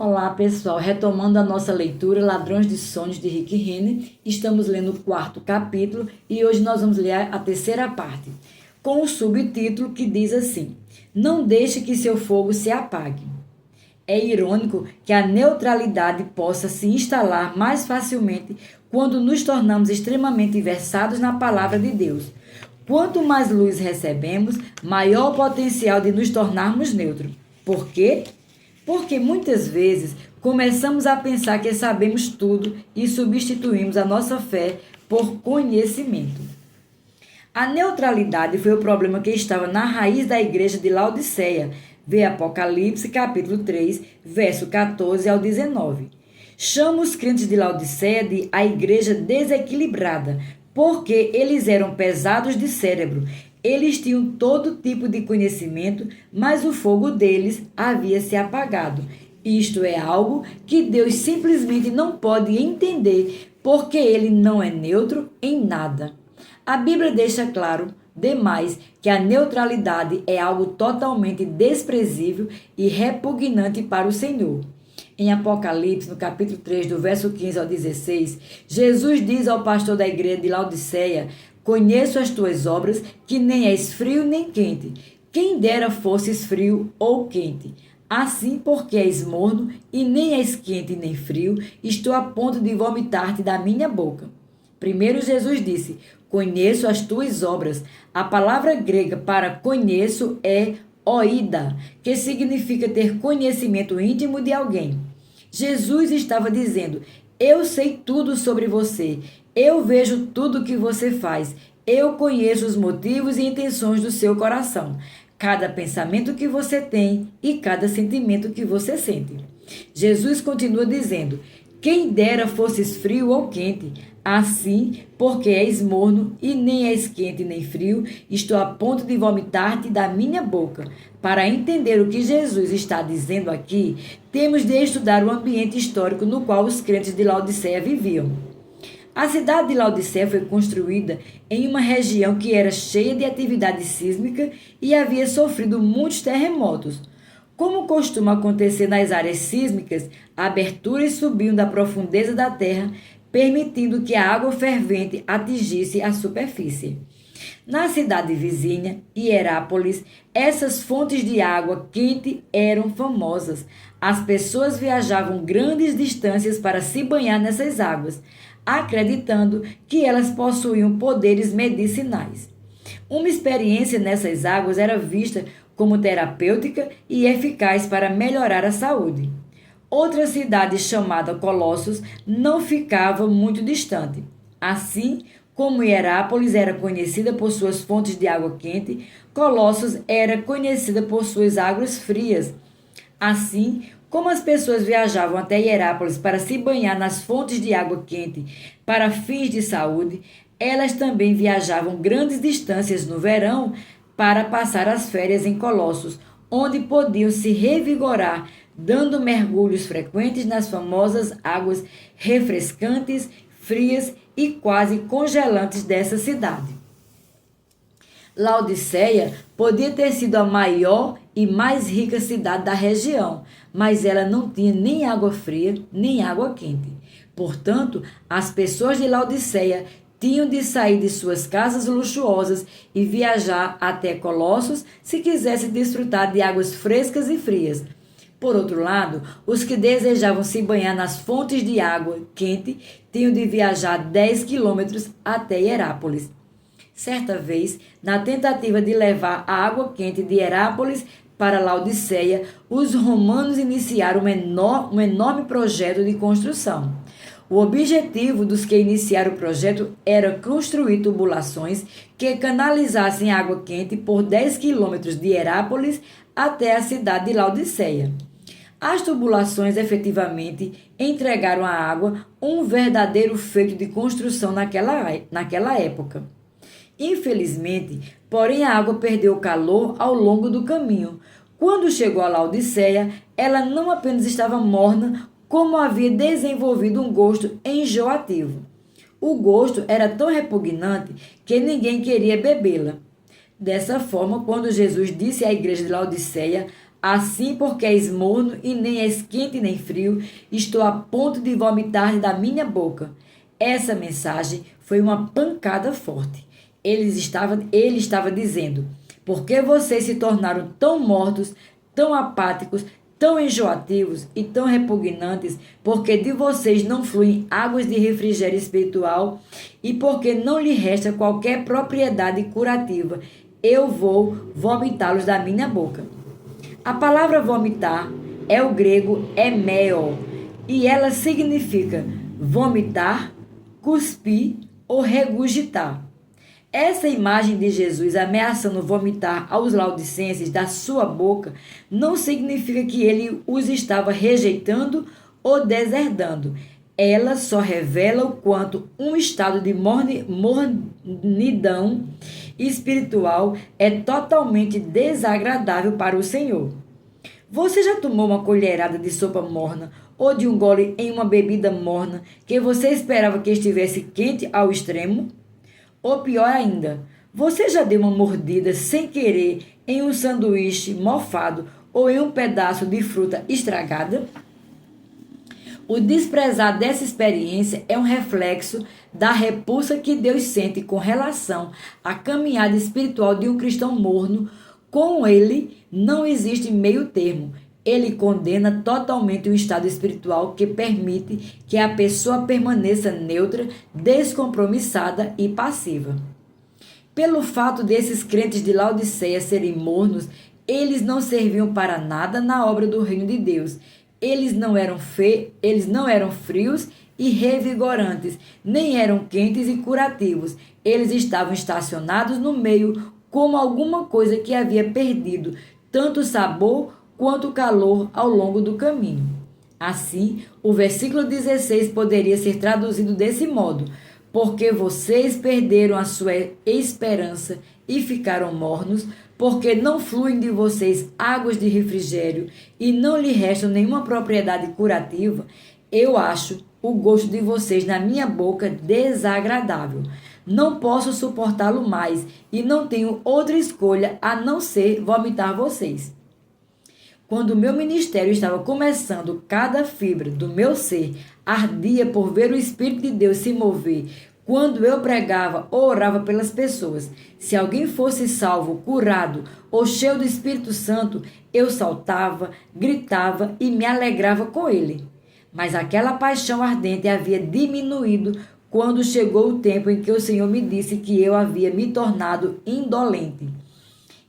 Olá pessoal, retomando a nossa leitura Ladrões de Sonhos de Rick Renner, estamos lendo o 4º capítulo e hoje nós vamos ler a terceira parte, com o subtítulo que diz assim: Não deixe que seu fogo se apague. É irônico que a neutralidade possa se instalar mais facilmente quando nos tornamos extremamente versados na palavra de Deus. Quanto mais luz recebemos, maior o potencial de nos tornarmos neutros. Por quê? Porque muitas vezes começamos a pensar que sabemos tudo e substituímos a nossa fé por conhecimento. A neutralidade foi o problema que estava na raiz da igreja de Laodiceia. Vê Apocalipse capítulo 3, verso 14 ao 19. Chama os crentes de Laodiceia de a igreja desequilibrada, porque eles eram pesados de cérebro. Eles tinham todo tipo de conhecimento, mas o fogo deles havia se apagado. Isto é algo que Deus simplesmente não pode entender, porque ele não é neutro em nada. A Bíblia deixa claro demais que a neutralidade é algo totalmente desprezível e repugnante para o Senhor. Em Apocalipse, no capítulo 3, do verso 15 ao 16, Jesus diz ao pastor da igreja de Laodiceia: Conheço as tuas obras, que nem és frio nem quente. Quem dera fosses frio ou quente. Assim, porque és morno e nem és quente nem frio, estou a ponto de vomitar-te da minha boca. Primeiro Jesus disse: Conheço as tuas obras. A palavra grega para conheço é oida, que significa ter conhecimento íntimo de alguém. Jesus estava dizendo: Eu sei tudo sobre você. Eu vejo tudo o que você faz. Eu conheço os motivos e intenções do seu coração. Cada pensamento que você tem e cada sentimento que você sente. Jesus continua dizendo: Quem dera fosses frio ou quente. Assim, porque és morno e nem és quente nem frio, estou a ponto de vomitar-te da minha boca. Para entender o que Jesus está dizendo aqui, temos de estudar o ambiente histórico no qual os crentes de Laodiceia viviam. A cidade de Laodiceia foi construída em uma região que era cheia de atividade sísmica e havia sofrido muitos terremotos. Como costuma acontecer nas áreas sísmicas, aberturas subiam da profundeza da terra, permitindo que a água fervente atingisse a superfície. Na cidade vizinha, Hierápolis, essas fontes de água quente eram famosas. As pessoas viajavam grandes distâncias para se banhar nessas águas, acreditando que elas possuíam poderes medicinais. Uma experiência nessas águas era vista como terapêutica e eficaz para melhorar a saúde. Outra cidade chamada Colossos não ficava muito distante. Assim como Hierápolis era conhecida por suas fontes de água quente, Colossos era conhecida por suas águas frias. Assim como as pessoas viajavam até Hierápolis para se banhar nas fontes de água quente para fins de saúde, elas também viajavam grandes distâncias no verão para passar as férias em Colossos, onde podiam se revigorar, dando mergulhos frequentes nas famosas águas refrescantes, frias e quase congelantes dessa cidade. Laodiceia podia ter sido a maior e mais rica cidade da região, mas ela não tinha nem água fria nem água quente. Portanto, as pessoas de Laodiceia tinham de sair de suas casas luxuosas e viajar até Colossos se quisessem desfrutar de águas frescas e frias. Por outro lado, os que desejavam se banhar nas fontes de água quente tinham de viajar 10 quilômetros até Hierápolis. Certa vez, na tentativa de levar a água quente de Hierápolis para Laodiceia, os romanos iniciaram um enorme projeto de construção. O objetivo dos que iniciaram o projeto era construir tubulações que canalizassem água quente por 10 quilômetros de Hierápolis até a cidade de Laodiceia. As tubulações efetivamente entregaram à água um verdadeiro feito de construção naquela época. Infelizmente, porém, a água perdeu calor ao longo do caminho. Quando chegou a Laodiceia, ela não apenas estava morna, como havia desenvolvido um gosto enjoativo. O gosto era tão repugnante que ninguém queria bebê-la. Dessa forma, quando Jesus disse à igreja de Laodiceia: Assim, porque és morno e nem és quente nem frio, estou a ponto de vomitar da minha boca. Essa mensagem foi uma pancada forte. Ele estava dizendo: por que vocês se tornaram tão mortos, tão apáticos, tão enjoativos e tão repugnantes? Porque de vocês não fluem águas de refrigério espiritual e porque não lhe resta qualquer propriedade curativa. Eu vou vomitá-los da minha boca. A palavra vomitar é o grego emeo e ela significa vomitar, cuspir ou regurgitar. Essa imagem de Jesus ameaçando vomitar aos laodicenses da sua boca não significa que ele os estava rejeitando ou deserdando. Ela só revela o quanto um estado de mornidão espiritual é totalmente desagradável para o Senhor. Você já tomou uma colherada de sopa morna ou de um gole em uma bebida morna que você esperava que estivesse quente ao extremo? Ou pior ainda, você já deu uma mordida sem querer em um sanduíche mofado ou em um pedaço de fruta estragada? O desprezar dessa experiência é um reflexo da repulsa que Deus sente com relação à caminhada espiritual de um cristão morno. Com ele, não existe meio termo. Ele condena totalmente o estado espiritual que permite que a pessoa permaneça neutra, descompromissada e passiva. Pelo fato desses crentes de Laodiceia serem mornos, eles não serviam para nada na obra do reino de Deus. Eles não eram frios e revigorantes, nem eram quentes e curativos. Eles estavam estacionados no meio como alguma coisa que havia perdido tanto sabor quanto calor ao longo do caminho. Assim, o versículo 16 poderia ser traduzido desse modo: porque vocês perderam a sua esperança e ficaram mornos, porque não fluem de vocês águas de refrigério e não lhe restam nenhuma propriedade curativa, eu acho o gosto de vocês na minha boca desagradável. Não posso suportá-lo mais e não tenho outra escolha a não ser vomitar vocês. Quando o meu ministério estava começando, cada fibra do meu ser ardia por ver o Espírito de Deus se mover. Quando eu pregava ou orava pelas pessoas, se alguém fosse salvo, curado ou cheio do Espírito Santo, eu saltava, gritava e me alegrava com ele. Mas aquela paixão ardente havia diminuído quando chegou o tempo em que o Senhor me disse que eu havia me tornado indolente.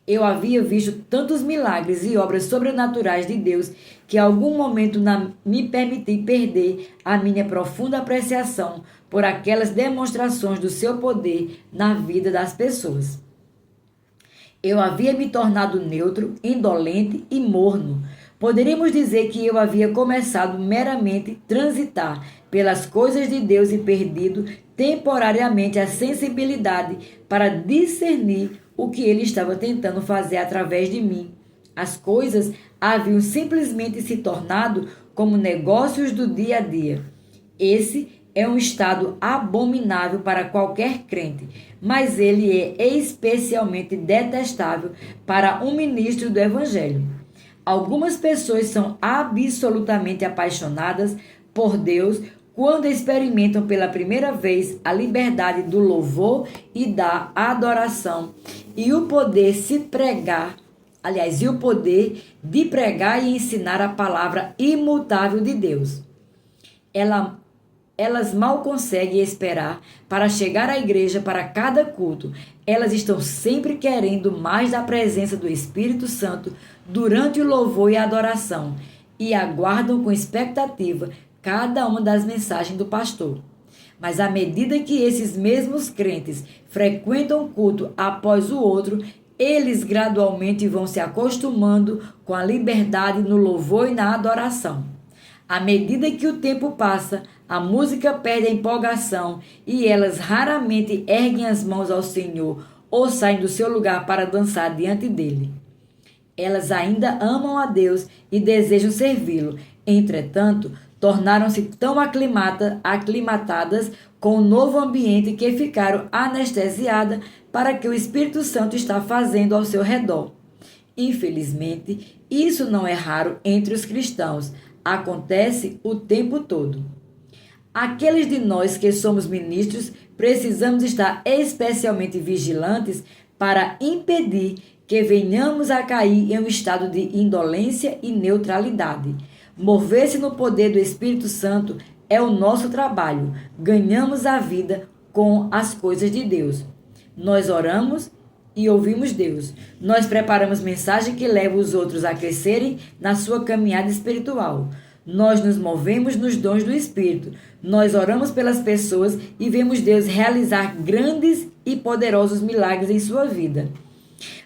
Eu havia visto tantos milagres e obras sobrenaturais de Deus que em algum momento me permiti perder a minha profunda apreciação por aquelas demonstrações do seu poder na vida das pessoas. Eu havia me tornado neutro, indolente e morno. Poderíamos dizer que eu havia começado meramente transitar pelas coisas de Deus e perdido temporariamente a sensibilidade para discernir o que ele estava tentando fazer através de mim. As coisas haviam simplesmente se tornado como negócios do dia a dia. Esse é um estado abominável para qualquer crente, mas ele é especialmente detestável para um ministro do Evangelho. Algumas pessoas são absolutamente apaixonadas por Deus quando experimentam pela primeira vez a liberdade do louvor e da adoração e o poder de pregar e ensinar a palavra imutável de Deus. Elas mal conseguem esperar para chegar à igreja para cada culto. Elas estão sempre querendo mais da presença do Espírito Santo durante o louvor e a adoração e aguardam com expectativa cada uma das mensagens do pastor. Mas à medida que esses mesmos crentes frequentam um culto após o outro, eles gradualmente vão se acostumando com a liberdade no louvor e na adoração. À medida que o tempo passa, a música perde a empolgação e elas raramente erguem as mãos ao Senhor ou saem do seu lugar para dançar diante dele. Elas ainda amam a Deus e desejam servi-lo. Entretanto, tornaram-se tão aclimatadas com o novo ambiente que ficaram anestesiadas para o que o Espírito Santo está fazendo ao seu redor. Infelizmente, isso não é raro entre os cristãos. Acontece o tempo todo. Aqueles de nós que somos ministros precisamos estar especialmente vigilantes para impedir que venhamos a cair em um estado de indolência e neutralidade. Mover-se no poder do Espírito Santo é o nosso trabalho. Ganhamos a vida com as coisas de Deus. Nós oramos e ouvimos Deus. Nós preparamos mensagem que leva os outros a crescerem na sua caminhada espiritual. Nós nos movemos nos dons do Espírito. Nós oramos pelas pessoas e vemos Deus realizar grandes e poderosos milagres em sua vida.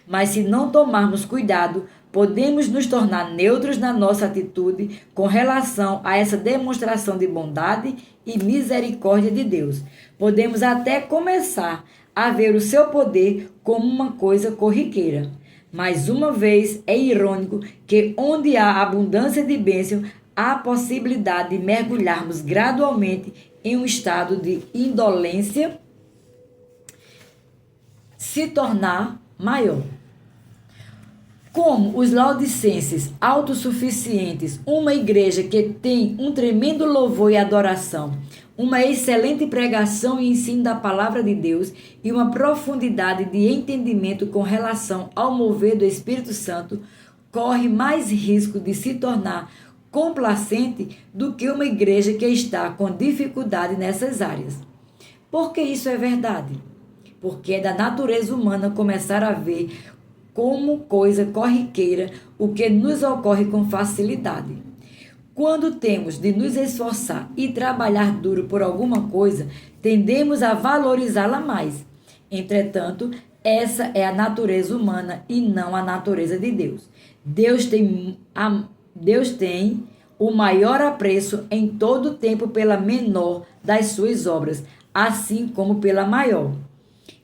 Mas se não tomarmos cuidado, podemos nos tornar neutros na nossa atitude com relação a essa demonstração de bondade e misericórdia de Deus. Podemos até começar a ver o seu poder como uma coisa corriqueira. Mais uma vez, é irônico que onde há abundância de bênção, há a possibilidade de mergulharmos gradualmente em um estado de indolência, se tornar maior. Como os laodicenses autossuficientes, uma igreja que tem um tremendo louvor e adoração, uma excelente pregação e ensino da palavra de Deus e uma profundidade de entendimento com relação ao mover do Espírito Santo, corre mais risco de se tornar complacente do que uma igreja que está com dificuldade nessas áreas. Por que isso é verdade? Porque é da natureza humana começar a ver como coisa corriqueira o que nos ocorre com facilidade. Quando temos de nos esforçar e trabalhar duro por alguma coisa, tendemos a valorizá-la mais. Entretanto, essa é a natureza humana e não a natureza de Deus. Deus tem o maior apreço em todo o tempo pela menor das suas obras, assim como pela maior.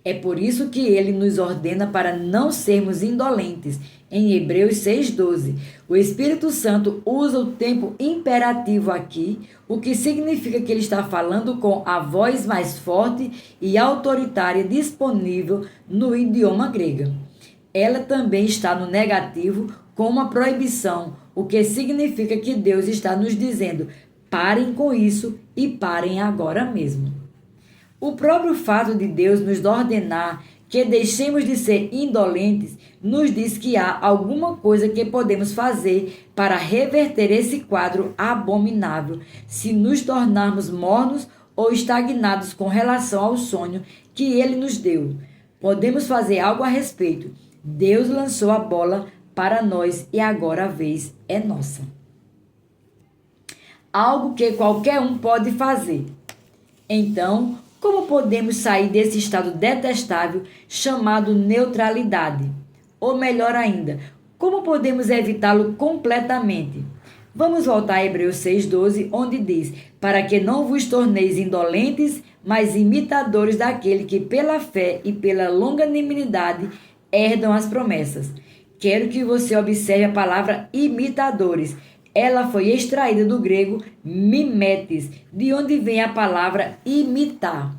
É por isso que ele nos ordena para não sermos indolentes. Em Hebreus 6,12, o Espírito Santo usa o tempo imperativo aqui, o que significa que ele está falando com a voz mais forte e autoritária disponível no idioma grego. Ela também está no negativo com uma proibição, o que significa que Deus está nos dizendo: parem com isso e parem agora mesmo. O próprio fato de Deus nos ordenar que deixemos de ser indolentes nos diz que há alguma coisa que podemos fazer para reverter esse quadro abominável, se nos tornarmos mornos ou estagnados com relação ao sonho que ele nos deu. Podemos fazer algo a respeito. Deus lançou a bola para nós e agora a vez é nossa. Algo que qualquer um pode fazer. Então, como podemos sair desse estado detestável chamado neutralidade? Ou melhor ainda, como podemos evitá-lo completamente? Vamos voltar a Hebreus 6,12, onde diz: para que não vos torneis indolentes, mas imitadores daquele que pela fé e pela longanimidade herdam as promessas. Quero que você observe a palavra imitadores. Ela foi extraída do grego mimetes, de onde vem a palavra imitar.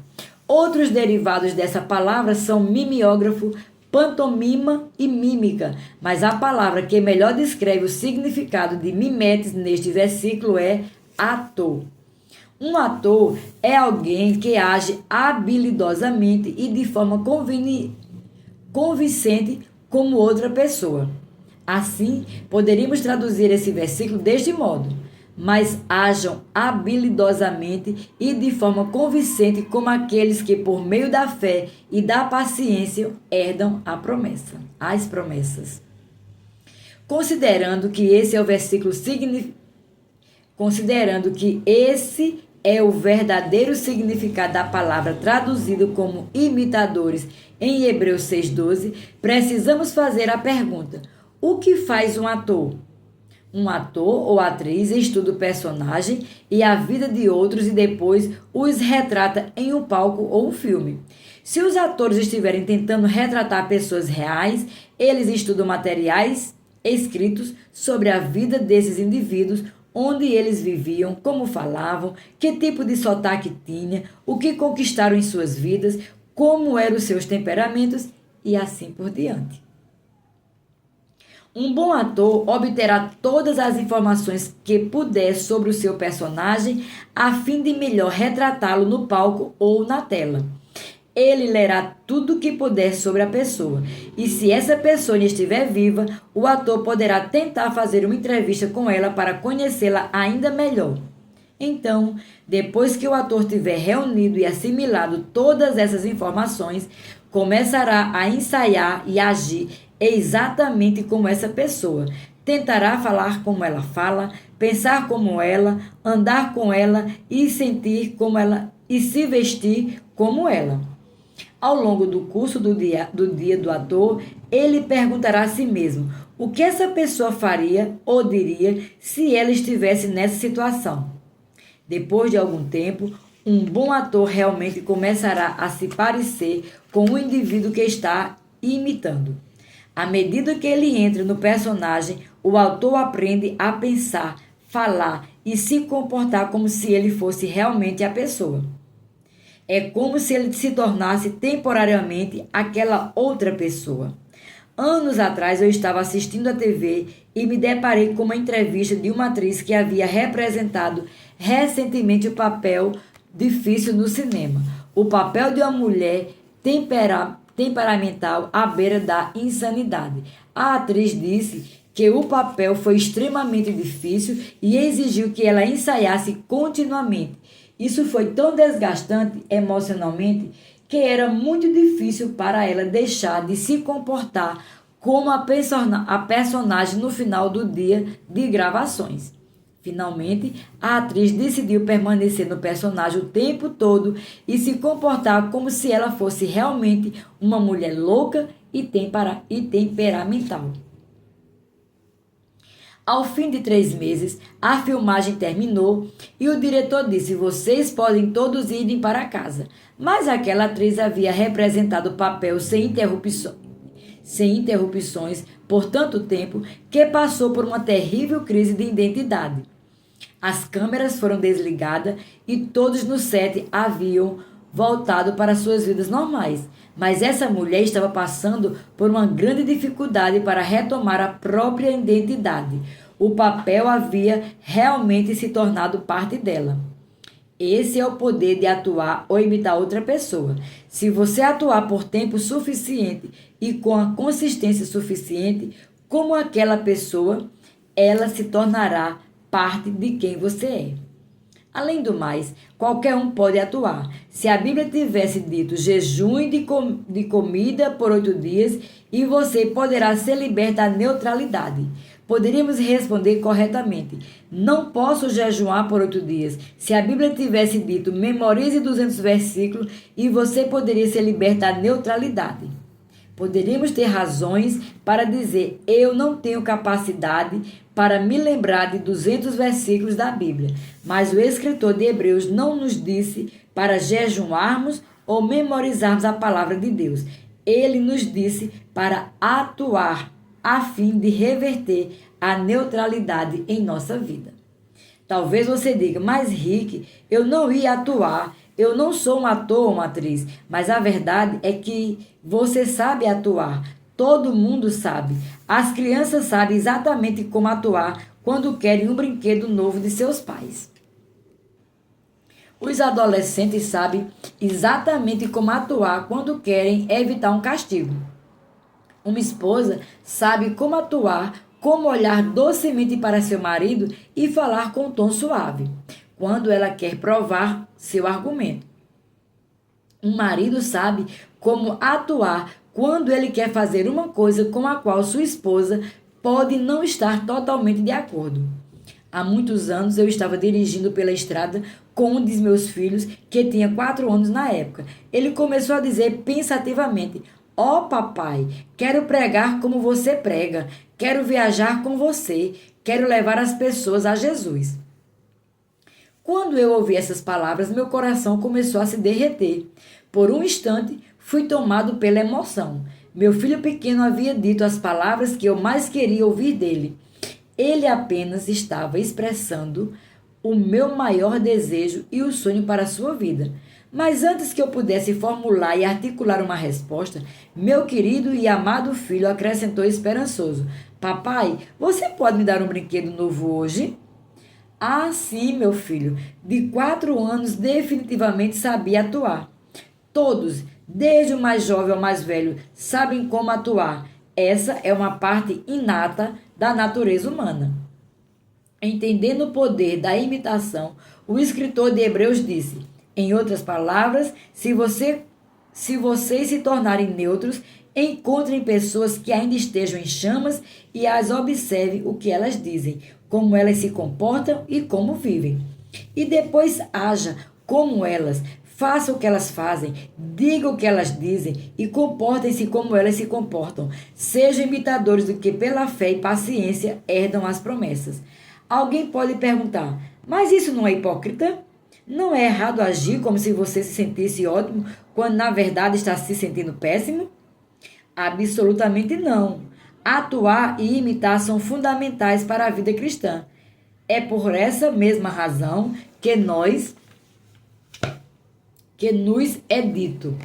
Outros derivados dessa palavra são mimeógrafo, pantomima e mímica, mas a palavra que melhor descreve o significado de mimetes neste versículo é ator. Um ator é alguém que age habilidosamente e de forma convincente como outra pessoa. Assim, poderíamos traduzir esse versículo deste modo: mas ajam habilidosamente e de forma convincente como aqueles que, por meio da fé e da paciência, herdam as promessas. Considerando que esse é o verdadeiro significado da palavra traduzido como imitadores em Hebreus 6,12, precisamos fazer a pergunta: o que faz um ator? Um ator ou atriz estuda o personagem e a vida de outros e depois os retrata em um palco ou um filme. Se os atores estiverem tentando retratar pessoas reais, eles estudam materiais escritos sobre a vida desses indivíduos, onde eles viviam, como falavam, que tipo de sotaque tinha, o que conquistaram em suas vidas, como eram os seus temperamentos e assim por diante. Um bom ator obterá todas as informações que puder sobre o seu personagem a fim de melhor retratá-lo no palco ou na tela. Ele lerá tudo o que puder sobre a pessoa, e se essa pessoa estiver viva, o ator poderá tentar fazer uma entrevista com ela para conhecê-la ainda melhor. Então, depois que o ator tiver reunido e assimilado todas essas informações, começará a ensaiar e agir exatamente como essa pessoa. Tentará falar como ela fala, pensar como ela, andar com ela e sentir como ela e se vestir como ela. Ao longo do curso do dia do ator, ele perguntará a si mesmo o que essa pessoa faria ou diria se ela estivesse nessa situação. Depois de algum tempo, um bom ator realmente começará a se parecer com o indivíduo que está imitando. À medida que ele entra no personagem, o autor aprende a pensar, falar e se comportar como se ele fosse realmente a pessoa. É como se ele se tornasse temporariamente aquela outra pessoa. Anos atrás eu estava assistindo a TV e me deparei com uma entrevista de uma atriz que havia representado recentemente o papel difícil no cinema. O papel de uma mulher temperamental à beira da insanidade. A atriz disse que o papel foi extremamente difícil e exigiu que ela ensaiasse continuamente. Isso foi tão desgastante emocionalmente que era muito difícil para ela deixar de se comportar como a personagem no final do dia de gravações. Finalmente, a atriz decidiu permanecer no personagem o tempo todo e se comportar como se ela fosse realmente uma mulher louca e temperamental. Ao fim de 3 meses, a filmagem terminou e o diretor disse: "Vocês podem todos irem para casa." Mas aquela atriz havia representado o papel sem interrupções por tanto tempo que passou por uma terrível crise de identidade. As câmeras foram desligadas e todos no set haviam voltado para suas vidas normais. Mas essa mulher estava passando por uma grande dificuldade para retomar a própria identidade. O papel havia realmente se tornado parte dela. Esse é o poder de atuar ou imitar outra pessoa. Se você atuar por tempo suficiente e com a consistência suficiente, como aquela pessoa, ela se tornará parte de quem você é. Além do mais, qualquer um pode atuar. Se a Bíblia tivesse dito jejum de comida por 8 dias, e você poderá ser liberto da neutralidade. Poderíamos responder corretamente: não posso jejuar por 8 dias. Se a Bíblia tivesse dito memorize 200 versículos, e você poderia ser liberto da neutralidade. Poderíamos ter razões para dizer: eu não tenho capacidade para me lembrar de 200 versículos da Bíblia. Mas o escritor de Hebreus não nos disse para jejuarmos ou memorizarmos a palavra de Deus. Ele nos disse para atuar a fim de reverter a neutralidade em nossa vida. Talvez você diga: mas Rick, eu não ia atuar. Eu não sou um ator ou uma atriz, mas a verdade é que você sabe atuar. Todo mundo sabe. As crianças sabem exatamente como atuar quando querem um brinquedo novo de seus pais. Os adolescentes sabem exatamente como atuar quando querem evitar um castigo. Uma esposa sabe como atuar, como olhar docemente para seu marido e falar com um tom suave, quando ela quer provar seu argumento. Um marido sabe como atuar quando ele quer fazer uma coisa com a qual sua esposa pode não estar totalmente de acordo. Há muitos anos eu estava dirigindo pela estrada com um dos meus filhos, que tinha 4 anos na época. Ele começou a dizer pensativamente: "Ó papai, quero pregar como você prega, quero viajar com você, quero levar as pessoas a Jesus." Quando eu ouvi essas palavras, meu coração começou a se derreter. Por um instante, fui tomado pela emoção. Meu filho pequeno havia dito as palavras que eu mais queria ouvir dele. Ele apenas estava expressando o meu maior desejo e o sonho para a sua vida. Mas antes que eu pudesse formular e articular uma resposta, meu querido e amado filho acrescentou esperançoso: Papai, você pode me dar um brinquedo novo hoje? Ah, sim, meu filho. De 4 anos, definitivamente sabia atuar. Todos, desde o mais jovem ao mais velho, sabem como atuar. Essa é uma parte inata da natureza humana. Entendendo o poder da imitação, o escritor de Hebreus disse: em outras palavras, se vocês se tornarem neutros, encontrem pessoas que ainda estejam em chamas e as observe o que elas dizem, como elas se comportam e como vivem. E depois haja como elas, faça o que elas fazem, diga o que elas dizem e comportem-se como elas se comportam. Sejam imitadores do que pela fé e paciência herdam as promessas. Alguém pode perguntar, mas isso não é hipócrita? Não é errado agir como se você se sentisse ótimo quando na verdade está se sentindo péssimo? Absolutamente não. Atuar e imitar são fundamentais para a vida cristã. É por essa mesma razão que nos é dito,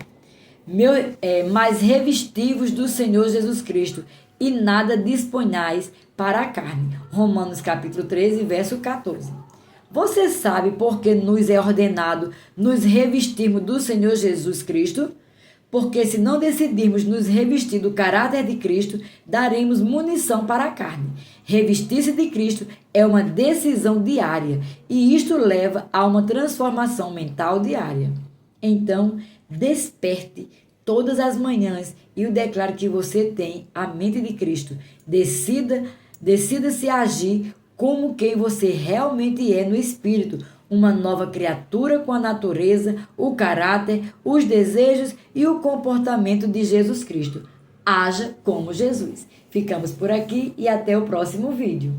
mas revestivos do Senhor Jesus Cristo e nada disponhais para a carne. Romanos capítulo 13, verso 14. Você sabe por que nos é ordenado nos revestirmos do Senhor Jesus Cristo? Porque se não decidirmos nos revestir do caráter de Cristo, daremos munição para a carne. Revestir-se de Cristo é uma decisão diária e isto leva a uma transformação mental diária. Então, desperte todas as manhãs e eu declaro que você tem a mente de Cristo. Decida-se agir como quem você realmente é no Espírito, uma nova criatura com a natureza, o caráter, os desejos e o comportamento de Jesus Cristo. Haja como Jesus. Ficamos por aqui e até o próximo vídeo.